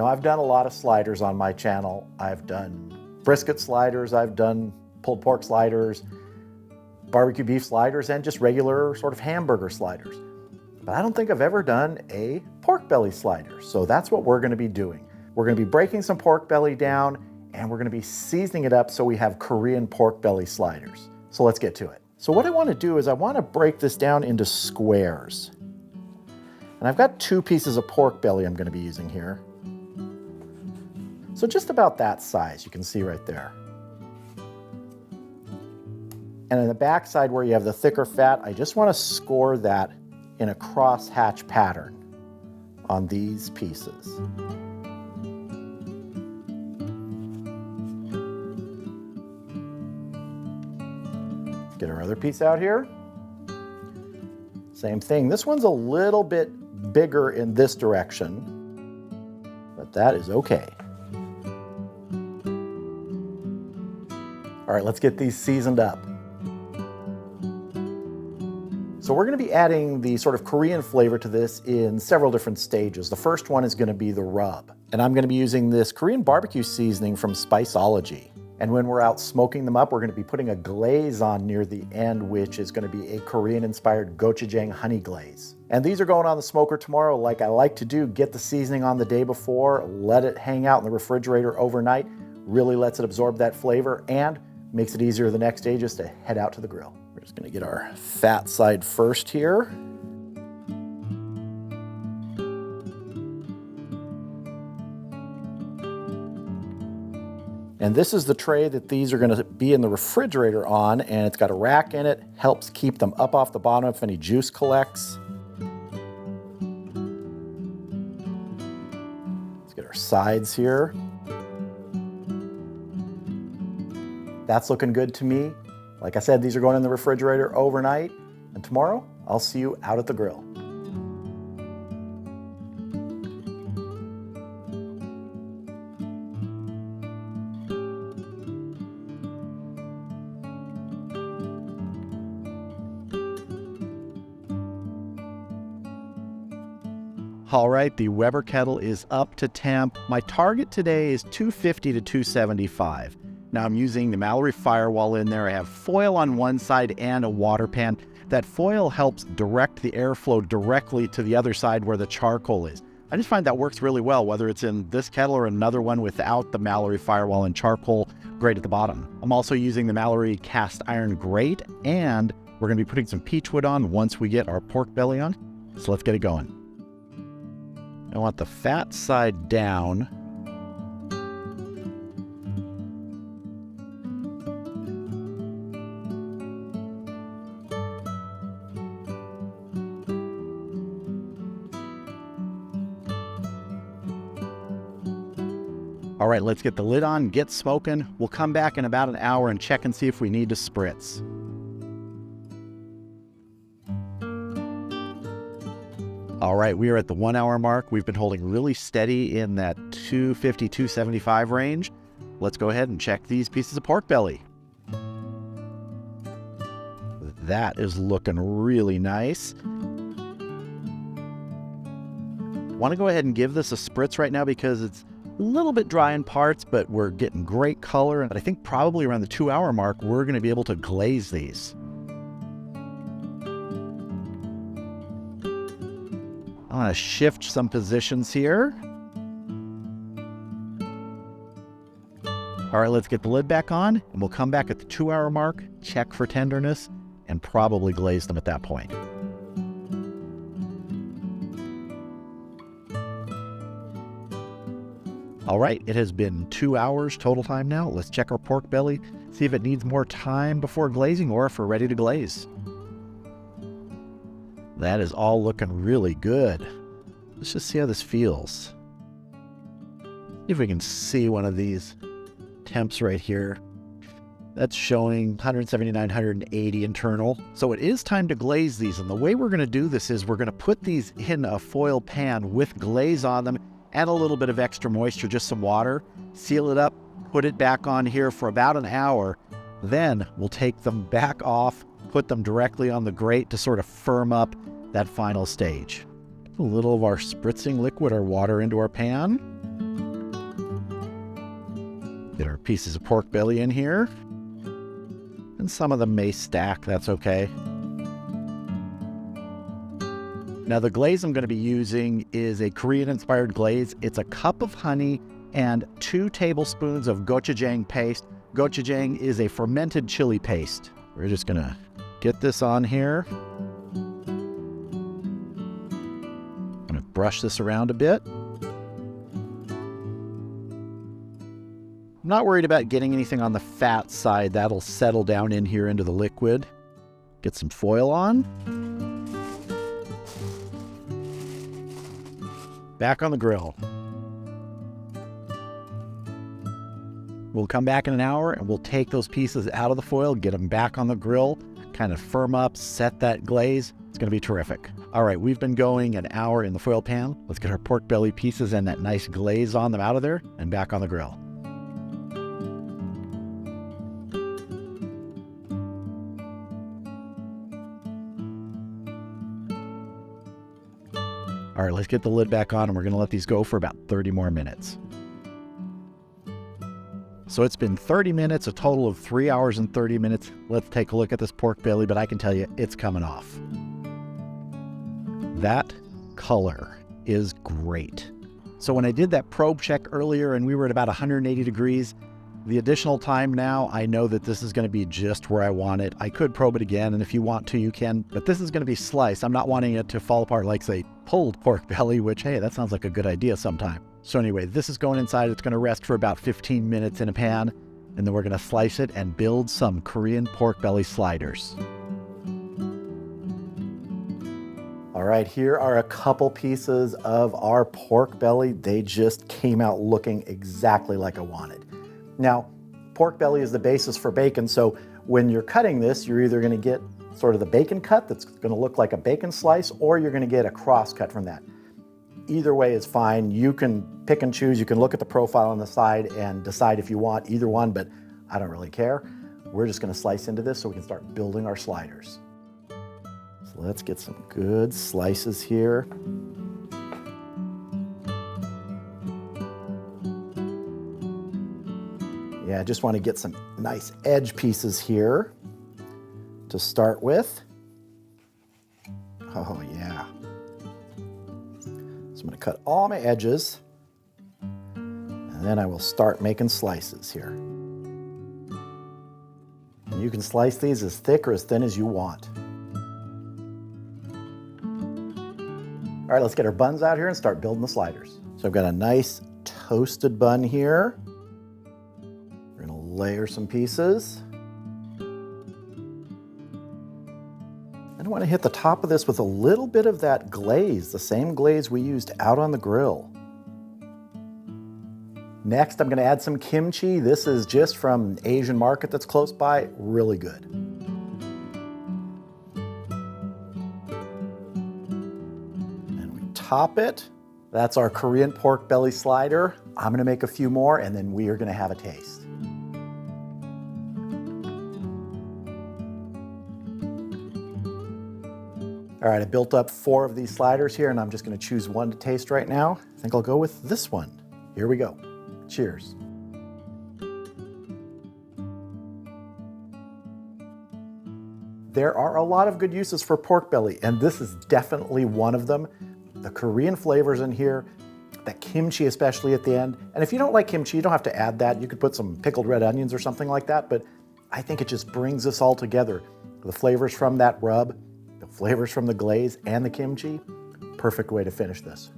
Now, I've done a lot of sliders on my channel. I've done brisket sliders, I've done pulled pork sliders, barbecue beef sliders, and just regular sort of hamburger sliders. But I don't think I've ever done a pork belly slider. So that's what we're gonna be doing. We're gonna be breaking some pork belly down, and we're gonna be seasoning it up so we have Korean pork belly sliders. So let's get to it. So what I wanna do is I wanna break this down into squares. And I've got 2 pieces of pork belly I'm gonna be using here. So just about that size, you can see right there. And in the back side where you have the thicker fat, I just want to score that in a cross-hatch pattern on these pieces. Get our other piece out here. Same thing. This one's a little bit bigger in this direction, but that is okay. All right, let's get these seasoned up. So we're gonna be adding the sort of Korean flavor to this in several different stages. The first one is gonna be the rub. And I'm gonna be using this Korean barbecue seasoning from Spiceology. And when we're out smoking them up, we're gonna be putting a glaze on near the end, which is gonna be a Korean-inspired gochujang honey glaze. And these are going on the smoker tomorrow. Like I like to do, get the seasoning on the day before, let it hang out in the refrigerator overnight, really lets it absorb that flavor, and makes it easier the next day just to head out to the grill. We're just gonna get our fat side first here. And this is the tray that these are gonna be in the refrigerator on, and it's got a rack in it, helps keep them up off the bottom if any juice collects. Let's get our sides here. That's looking good to me. Like I said, these are going in the refrigerator overnight, and tomorrow I'll see you out at the grill. All right, the Weber kettle is up to temp. My target today is 250 to 275. Now I'm using the Mallory firewall in there. I have foil on one side and a water pan. That foil helps direct the airflow directly to the other side where the charcoal is. I just find that works really well, whether it's in this kettle or another one without the Mallory firewall and charcoal grate at the bottom. I'm also using the Mallory cast iron grate, and we're gonna be putting some peach wood on once we get our pork belly on. So let's get it going. I want the fat side down. All right, let's get the lid on, get smoking. We'll come back in about an hour and check and see if we need to spritz. All right, we are at the 1 hour mark. We've been holding really steady in that 250, 275 range. Let's go ahead and check these pieces of pork belly. That is looking really nice. Want to go ahead and give this a spritz right now because it's a little bit dry in parts, but we're getting great color. And I think probably around the 2 hour mark, we're going to be able to glaze these. I'm going to shift some positions here. All right, let's get the lid back on, and we'll come back at the 2 hour mark, check for tenderness, and probably glaze them at that point. All right, it has been 2 hours total time now. Let's check our pork belly, see if it needs more time before glazing or if we're ready to glaze. That is all looking really good. Let's just see how this feels. See if we can see one of these temps right here. That's showing 179, 180 internal. So it is time to glaze these. And the way we're going to do this is we're going to put these in a foil pan with glaze on them, add a little bit of extra moisture, just some water, seal it up, put it back on here for about an hour. Then we'll take them back off, put them directly on the grate to sort of firm up that final stage. A little of our spritzing liquid or water into our pan. Get our pieces of pork belly in here. And some of them may stack, that's okay. Now the glaze I'm going to be using is a Korean-inspired glaze. It's a cup of honey and 2 tablespoons of gochujang paste. Gochujang is a fermented chili paste. We're just going to get this on here. I'm going to brush this around a bit. I'm not worried about getting anything on the fat side. That'll settle down in here into the liquid. Get some foil on. Back on the grill. We'll come back in an hour and we'll take those pieces out of the foil, get them back on the grill, kind of firm up, set that glaze. It's going to be terrific. All right, we've been going an hour in the foil pan. Let's get our pork belly pieces and that nice glaze on them out of there and back on the grill. All right, let's get the lid back on and we're going to let these go for about 30 more minutes. So it's been 30 minutes, a total of 3 hours and 30 minutes. Let's take a look at this pork belly, but I can tell you it's coming off. That color is great. So when I did that probe check earlier and we were at about 180 degrees, the additional time now, I know that this is going to be just where I want it. I could probe it again, and if you want to, you can, but this is going to be sliced. I'm not wanting it to fall apart like, say, pulled pork belly, which, hey, that sounds like a good idea sometime. So anyway, this is going inside. It's going to rest for about 15 minutes in a pan, and then we're going to slice it and build some Korean pork belly sliders. All right, here are a couple pieces of our pork belly. They just came out looking exactly like I wanted. Now, pork belly is the basis for bacon, so when you're cutting this, you're either going to get sort of the bacon cut that's going to look like a bacon slice, or you're going to get a cross cut from that. Either way is fine. You can pick and choose. You can look at the profile on the side and decide if you want either one, but I don't really care. We're just going to slice into this so we can start building our sliders. So let's get some good slices here. Yeah, I just want to get some nice edge pieces here to start with. Oh yeah. So I'm going to cut all my edges, and then I will start making slices here. And you can slice these as thick or as thin as you want. All right, let's get our buns out here and start building the sliders. So I've got a nice toasted bun here. We're going to layer some pieces. And I want to hit the top of this with a little bit of that glaze, the same glaze we used out on the grill. Next, I'm going to add some kimchi. This is just from an Asian market that's close by. Really good. And we top it. That's our Korean pork belly slider. I'm going to make a few more, and then we are going to have a taste. All right, I built up 4 of these sliders here, and I'm just going to choose one to taste right now. I think I'll go with this one. Here we go. Cheers. There are a lot of good uses for pork belly, and this is definitely one of them. The Korean flavors in here, that kimchi especially at the end. And if you don't like kimchi, you don't have to add that. You could put some pickled red onions or something like that, but I think it just brings this all together. The flavors from that rub, the flavors from the glaze and the kimchi, perfect way to finish this.